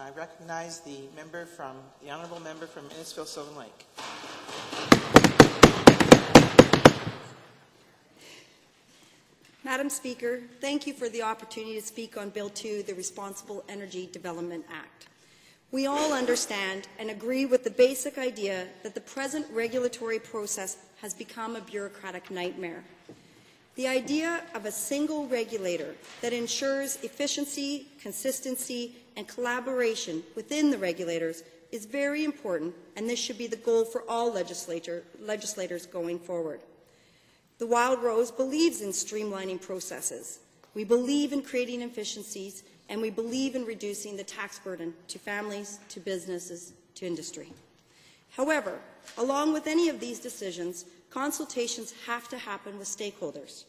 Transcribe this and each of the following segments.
I recognize the honourable member from Innisfil-Sylvan Lake. Madam Speaker, thank you for the opportunity to speak on Bill 2, the Responsible Energy Development Act. We all understand and agree with the basic idea that the present regulatory process has become a bureaucratic nightmare. The idea of a single regulator that ensures efficiency, consistency, and collaboration within the regulators is very important, and this should be the goal for all legislators going forward. The Wild Rose believes in streamlining processes. We believe in creating efficiencies, and we believe in reducing the tax burden to families, to businesses, to industry. However, along with any of these decisions, consultations have to happen with stakeholders.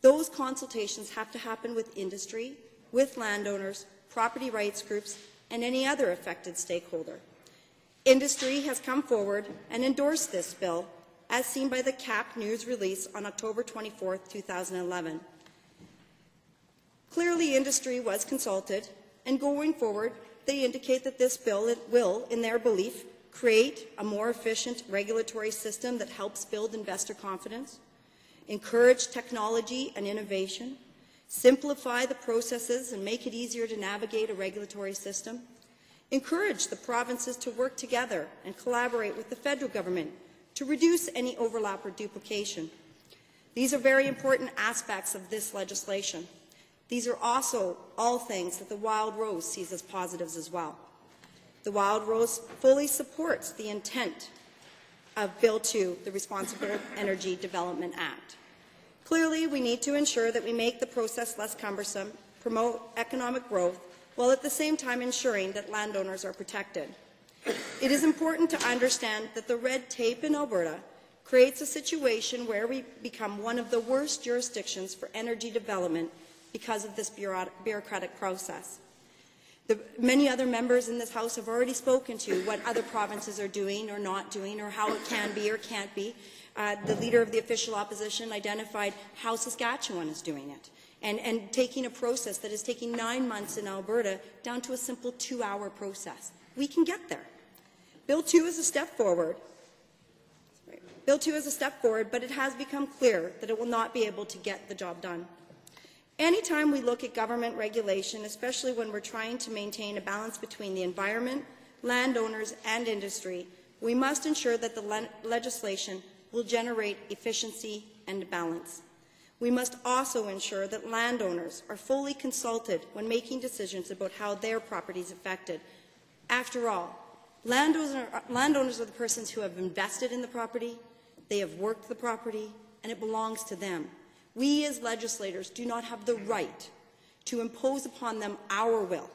Those consultations have to happen with industry, with landowners, property rights groups, and any other affected stakeholder. Industry has come forward and endorsed this bill, as seen by the CAP News release on October 24, 2011. Clearly, industry was consulted, and going forward, they indicate that this bill will, in their belief, create a more efficient regulatory system that helps build investor confidence, encourage technology and innovation, simplify the processes and make it easier to navigate a regulatory system, encourage the provinces to work together and collaborate with the federal government to reduce any overlap or duplication. These are very important aspects of this legislation. These are also all things that the Wild Rose sees as positives as well. The Wild Rose fully supports the intent of Bill 2, the Responsible Energy Development Act. Clearly, we need to ensure that we make the process less cumbersome, promote economic growth, while at the same time ensuring that landowners are protected. It is important to understand that the red tape in Alberta creates a situation where we become one of the worst jurisdictions for energy development because of this bureaucratic process. Many other members in this House have already spoken to what other provinces are doing or not doing, or how it can be or can't be. The Leader of the Official Opposition identified how Saskatchewan is doing it, and taking a process that is taking 9 months in Alberta down to a simple 2-hour process. We can get there. Bill 2 is a step forward. Bill 2 is a step forward, but it has become clear that it will not be able to get the job done. Anytime we look at government regulation, especially when we're trying to maintain a balance between the environment, landowners, and industry, we must ensure that the legislation will generate efficiency and balance. We must also ensure that landowners are fully consulted when making decisions about how their property is affected. After all, landowners are the persons who have invested in the property, they have worked the property, and it belongs to them. We as legislators do not have the right to impose upon them our will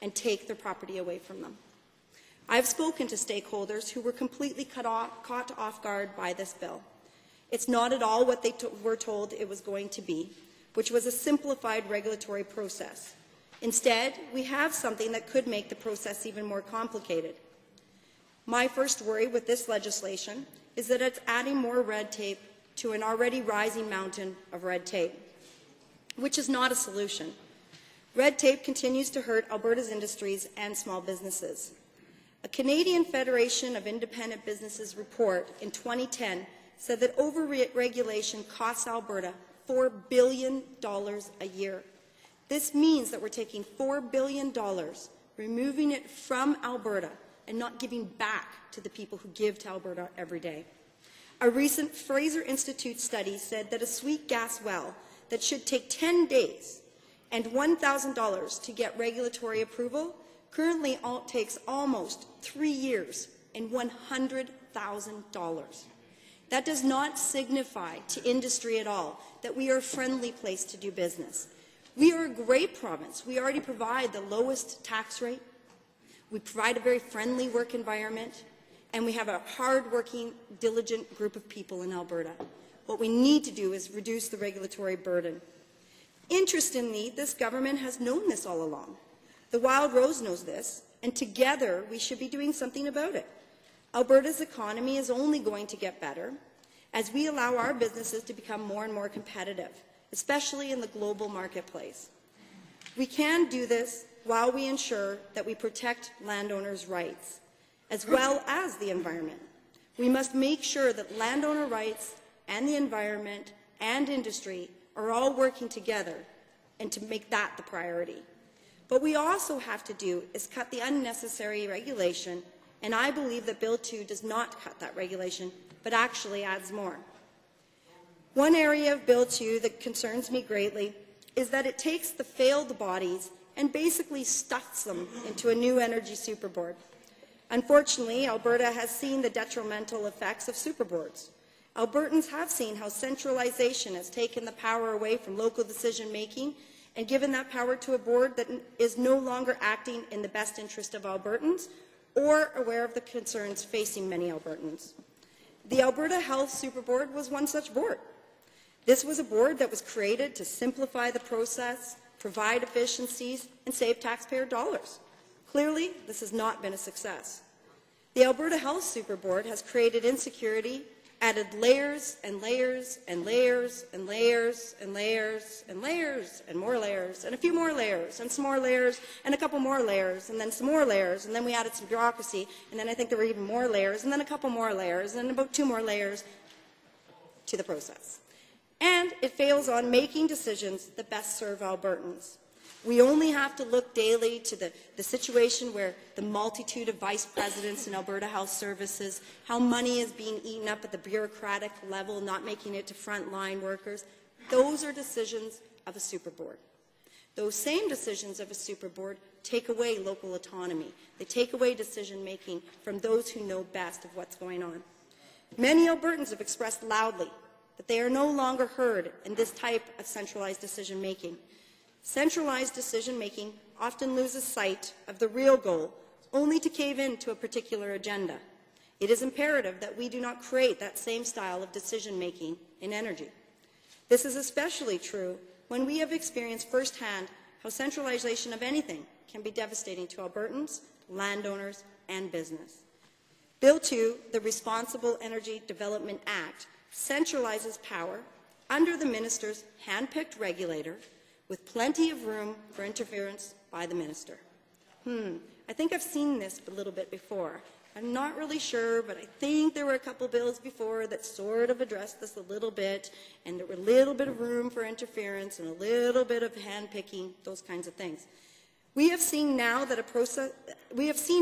and take their property away from them. I've spoken to stakeholders who were completely caught off guard by this bill. It's not at all what they were told it was going to be, which was a simplified regulatory process. Instead, we have something that could make the process even more complicated. My first worry with this legislation is that it's adding more red tape to an already rising mountain of red tape, which is not a solution. Red tape continues to hurt Alberta's industries and small businesses. A Canadian Federation of Independent Businesses report in 2010 said that over-regulation costs Alberta $4 billion a year. This means that we're taking $4 billion, removing it from Alberta, and not giving back to the people who give to Alberta every day. A recent Fraser Institute study said that a sweet gas well that should take 10 days and $1,000 to get regulatory approval currently takes almost 3 years and $100,000. That does not signify to industry at all that we are a friendly place to do business. We are a great province. We already provide the lowest tax rate. We provide a very friendly work environment. And we have a hard-working, diligent group of people in Alberta. What we need to do is reduce the regulatory burden. Interestingly, this government has known this all along. The Wild Rose knows this, and together we should be doing something about it. Alberta's economy is only going to get better as we allow our businesses to become more and more competitive, especially in the global marketplace. We can do this while we ensure that we protect landowners' rights, as well as the environment. We must make sure that landowner rights and the environment and industry are all working together, and to make that the priority. What we also have to do is cut the unnecessary regulation, and I believe that Bill 2 does not cut that regulation, but actually adds more. One area of Bill 2 that concerns me greatly is that it takes the failed bodies and basically stuffs them into a new energy superboard. Unfortunately, Alberta has seen the detrimental effects of superboards. Albertans have seen how centralization has taken the power away from local decision-making and given that power to a board that is no longer acting in the best interest of Albertans or aware of the concerns facing many Albertans. The Alberta Health Superboard was one such board. This was a board that was created to simplify the process, provide efficiencies, and save taxpayer dollars. Clearly, this has not been a success. The Alberta Health Superboard has created insecurity, added layers and layers and layers and layers and layers and layers and more layers and a few more layers and some more layers and a couple more layers and then some more layers, and then we added some bureaucracy, and then I think there were even more layers and then a couple more layers and then about 2 more layers to the process. And it fails on making decisions that best serve Albertans. We only have to look daily to the situation where the multitude of vice presidents in Alberta Health Services, how money is being eaten up at the bureaucratic level, not making it to frontline workers. Those are decisions of a superboard. Those same decisions of a superboard take away local autonomy. They take away decision-making from those who know best of what's going on. Many Albertans have expressed loudly that they are no longer heard in this type of centralized decision-making. Centralized decision-making often loses sight of the real goal, only to cave into a particular agenda. It is imperative that we do not create that same style of decision-making in energy. This is especially true when we have experienced firsthand how centralization of anything can be devastating to Albertans, landowners, and business. Bill 2, the Responsible Energy Development Act, centralizes power under the minister's hand-picked regulator, with plenty of room for interference by the minister. I think I've seen this a little bit before. I'm not really sure, but I think there were a couple bills before that sort of addressed this a little bit, and there were a little bit of room for interference and a little bit of hand-picking, those kinds of things. We have seen now that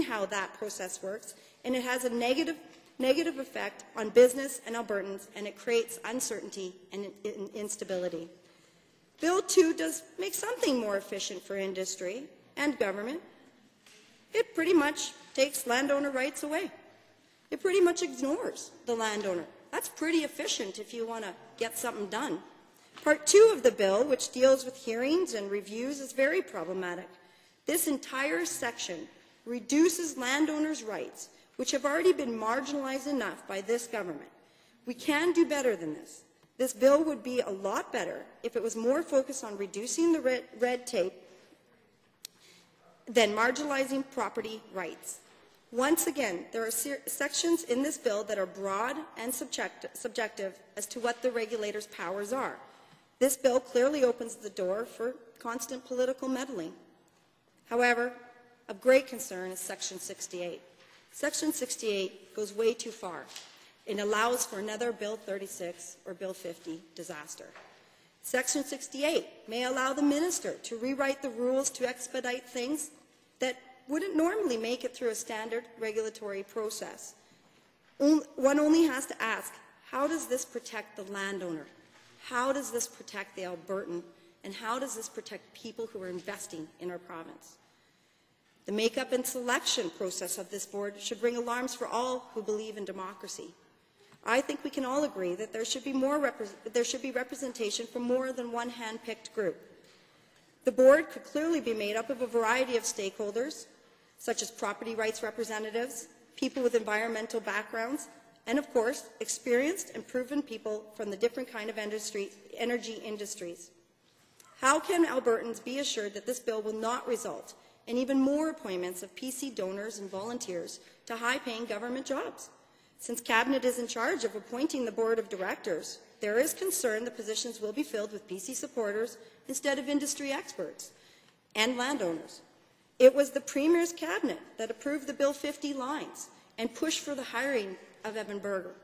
how that process works, and it has a negative effect on business and Albertans, and it creates uncertainty and instability. Bill 2 does make something more efficient for industry and government. It pretty much takes landowner rights away. It pretty much ignores the landowner. That's pretty efficient if you want to get something done. Part 2 of the bill, which deals with hearings and reviews, is very problematic. This entire section reduces landowners' rights, which have already been marginalized enough by this government. We can do better than this. This bill would be a lot better if it was more focused on reducing the red tape than marginalizing property rights. Once again, there are sections in this bill that are broad and subjective as to what the regulator's powers are. This bill clearly opens the door for constant political meddling. However, of great concern is Section 68. Section 68 goes way too far. It allows for another Bill 36 or Bill 50 disaster. Section 68 may allow the minister to rewrite the rules to expedite things that wouldn't normally make it through a standard regulatory process. One only has to ask, how does this protect the landowner? How does this protect the Albertan? And how does this protect people who are investing in our province? The makeup and selection process of this board should ring alarms for all who believe in democracy. I think we can all agree that there should be representation from more than one hand-picked group. The board could clearly be made up of a variety of stakeholders, such as property rights representatives, people with environmental backgrounds, and of course, experienced and proven people from the different kind of energy industries. How can Albertans be assured that this bill will not result in even more appointments of PC donors and volunteers to high-paying government jobs? Since Cabinet is in charge of appointing the board of directors, there is concern the positions will be filled with PC supporters instead of industry experts and landowners. It was the Premier's Cabinet that approved the Bill 50 lines and pushed for the hiring of Evan Berger,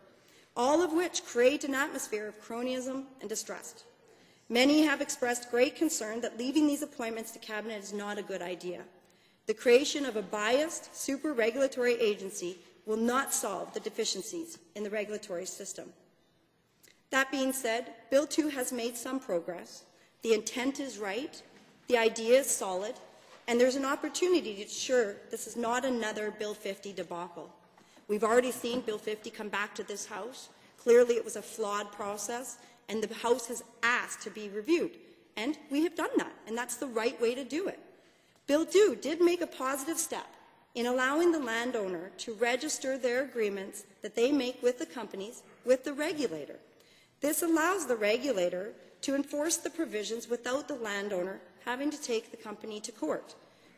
all of which create an atmosphere of cronyism and distrust. Many have expressed great concern that leaving these appointments to Cabinet is not a good idea. The creation of a biased, super-regulatory agency will not solve the deficiencies in the regulatory system. That being said, Bill 2 has made some progress. The intent is right, the idea is solid, and there's an opportunity to ensure this is not another Bill 50 debacle. We've already seen Bill 50 come back to this House. Clearly it was a flawed process, and the House has asked to be reviewed. And we have done that, and that's the right way to do it. Bill 2 did make a positive step in allowing the landowner to register their agreements that they make with the companies with the regulator. This allows the regulator to enforce the provisions without the landowner having to take the company to court.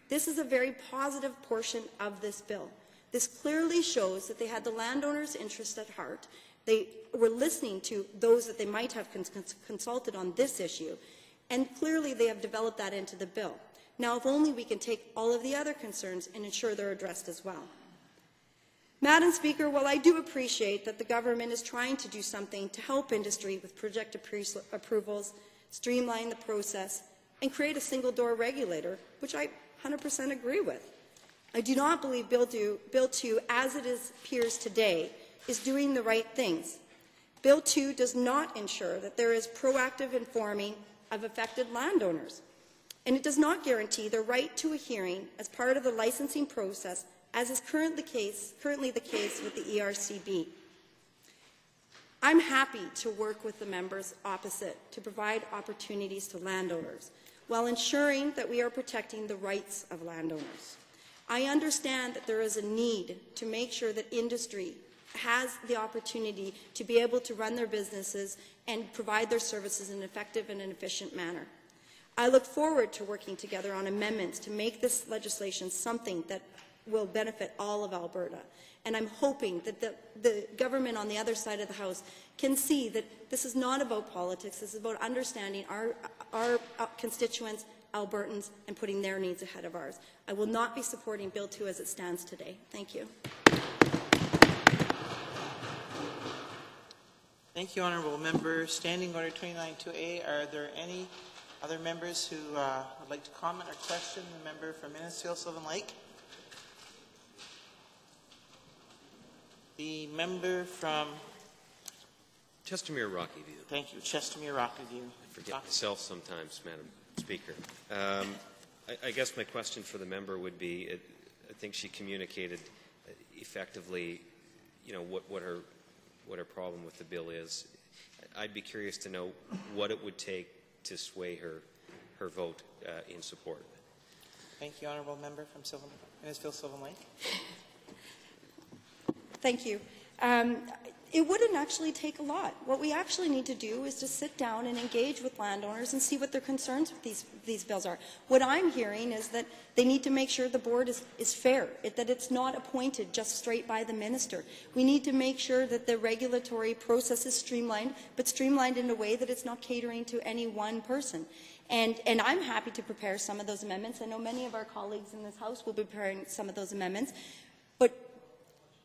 This is a very positive portion of this bill. This clearly shows that they had the landowner's interest at heart. They were listening to those that they might have consulted on this issue, and clearly they have developed that into the bill. Now, if only we can take all of the other concerns and ensure they're addressed as well. Madam Speaker, while I do appreciate that the government is trying to do something to help industry with project approvals, streamline the process, and create a single-door regulator, which I 100% agree with, I do not believe Bill 2, as it appears today, is doing the right things. Bill 2 does not ensure that there is proactive informing of affected landowners, and it does not guarantee the right to a hearing as part of the licensing process, as is currently the case with the ERCB. I'm happy to work with the members opposite to provide opportunities to landowners while ensuring that we are protecting the rights of landowners. I understand that there is a need to make sure that industry has the opportunity to be able to run their businesses and provide their services in an effective and an efficient manner. I look forward to working together on amendments to make this legislation something that will benefit all of Alberta. And I'm hoping that the government on the other side of the House can see that this is not about politics. This is about understanding our constituents, Albertans, and putting their needs ahead of ours. I will not be supporting Bill 2 as it stands today. Thank you. Thank you, Honourable Member. Standing Order 29-2A, are there any other members who would like to comment or question the member from Innisfil, Sylvan Lake? The member from Chestermere Rocky View. Thank you, Chestermere Rocky View. I forget myself sometimes, Madam Speaker. I guess my question for the member would be, I think she communicated effectively, you know, what her problem with the bill is. I'd be curious to know what it would take to sway her vote in support. Thank you, Honourable Member from Innisfil, Sylvan Lake. Thank you. It wouldn't actually take a lot. What we actually need to do is to sit down and engage with landowners and see what their concerns with these bills are. What I'm hearing is that they need to make sure the board is fair, that it's not appointed just straight by the minister. We need to make sure that the regulatory process is streamlined, but streamlined in a way that it's not catering to any one person. And I'm happy to prepare some of those amendments. I know many of our colleagues in this House will be preparing some of those amendments. But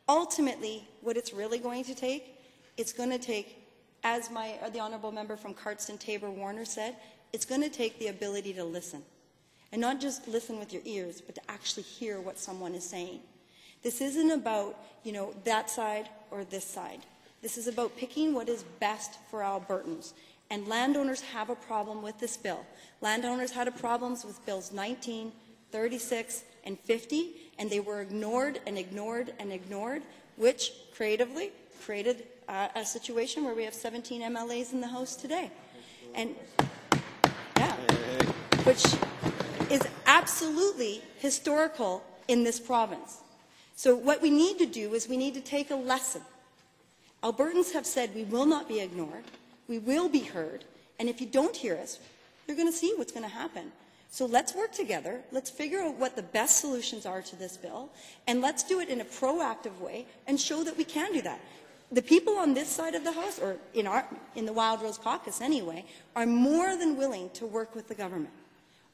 ultimately, what it's really going to take, it's going to take, as the Honourable Member from Cardston Tabor Warner said, it's going to take the ability to listen. And not just listen with your ears, but to actually hear what someone is saying. This isn't about, you know, that side or this side. This is about picking what is best for Albertans. And landowners have a problem with this bill. Landowners had problems with Bills 19, 36, and 50, and they were ignored and ignored and ignored, which creatively created a situation where we have 17 MLAs in the House today. And, yeah, which is absolutely historical in this province. So what we need to do is we need to take a lesson. Albertans have said we will not be ignored, we will be heard, and if you don't hear us, you're going to see what's going to happen. So let's work together, let's figure out what the best solutions are to this bill, and let's do it in a proactive way and show that we can do that. The people on this side of the House, or in the Wild Rose Caucus anyway, are more than willing to work with the government.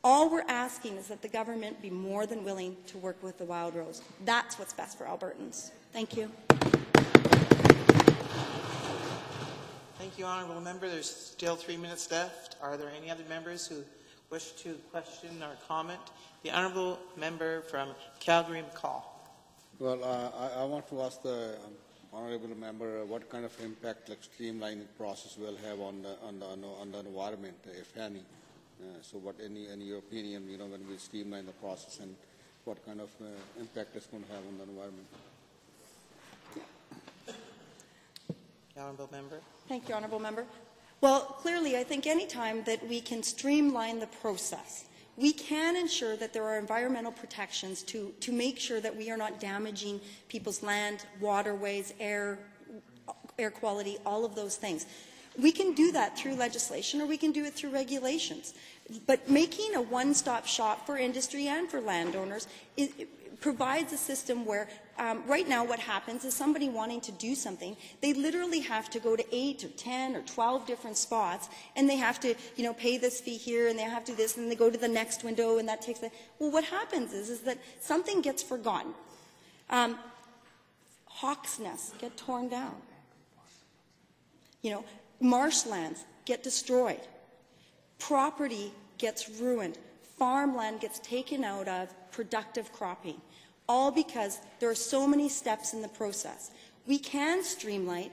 All we're asking is that the government be more than willing to work with the Wild Rose. That's what's best for Albertans. Thank you. Thank you, Honourable Member. There's still 3 minutes left. Are there any other members who wish to question or comment? The Honourable Member from Calgary-McCall. Well, I want to ask the Honourable Member what kind of impact like streamlining process will have on the environment, if any. So what, in your opinion, when we streamline the process, and what kind of impact it's going to have on the environment? The Honourable Member. Thank you, Honourable Member. Well, clearly, I think any time that we can streamline the process, we can ensure that there are environmental protections to make sure that we are not damaging people's land, waterways, air quality, all of those things. We can do that through legislation, or we can do it through regulations. But making a one-stop shop for industry and for landowners provides a system where right now what happens is somebody wanting to do something, they literally have to go to 8 or 10 or 12 different spots, and they have to pay this fee here, and they have to do this, and they go to the next window, and that takes the... Well, what happens is that something gets forgotten. Hawks' nests get torn down. Marshlands get destroyed. Property gets ruined. Farmland gets taken out of productive cropping, all because there are so many steps in the process. We can streamline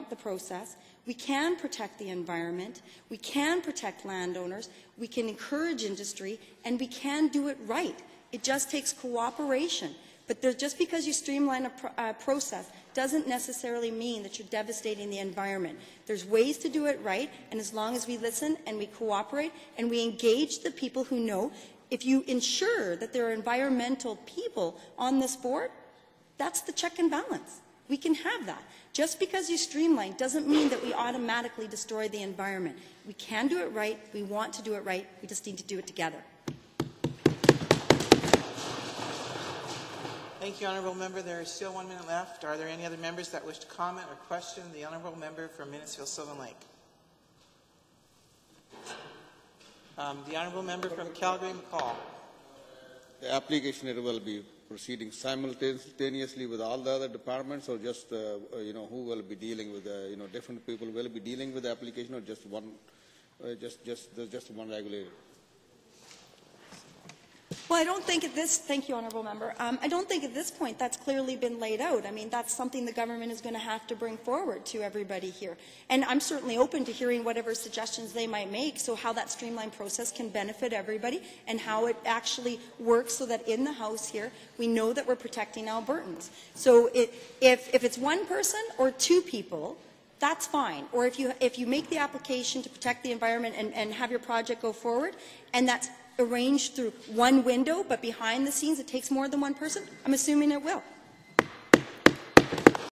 the process. We can protect the environment. We can protect landowners. We can encourage industry, and we can do it right. It just takes cooperation. But just because you streamline a process doesn't necessarily mean that you're devastating the environment. There's ways to do it right, and as long as we listen and we cooperate and we engage the people who know, if you ensure that there are environmental people on this board, that's the check and balance. We can have that. Just because you streamline doesn't mean that we automatically destroy the environment. We can do it right. We want to do it right. We just need to do it together. Thank you, Honourable Member. There is still 1 minute left. Are there any other members that wish to comment or question the Honourable Member from Minnesfield-Sylvan Lake? The Honourable Member from Calgary-McCall. The application will be proceeding simultaneously with all the other departments, or just who will be dealing with different people will be dealing with the application, or just one, just one regulator? Well, I don't think at this, thank you, Honourable Member, I don't think at this point that's clearly been laid out. I mean, that's something the government is going to have to bring forward to everybody here. And I'm certainly open to hearing whatever suggestions they might make, so how that streamlined process can benefit everybody and how it actually works so that in the House here, we know that we're protecting Albertans. So if it's one person or two people, that's fine. Or if you make the application to protect the environment and have your project go forward, and that's arranged through one window, but behind the scenes it takes more than one person, I'm assuming it will.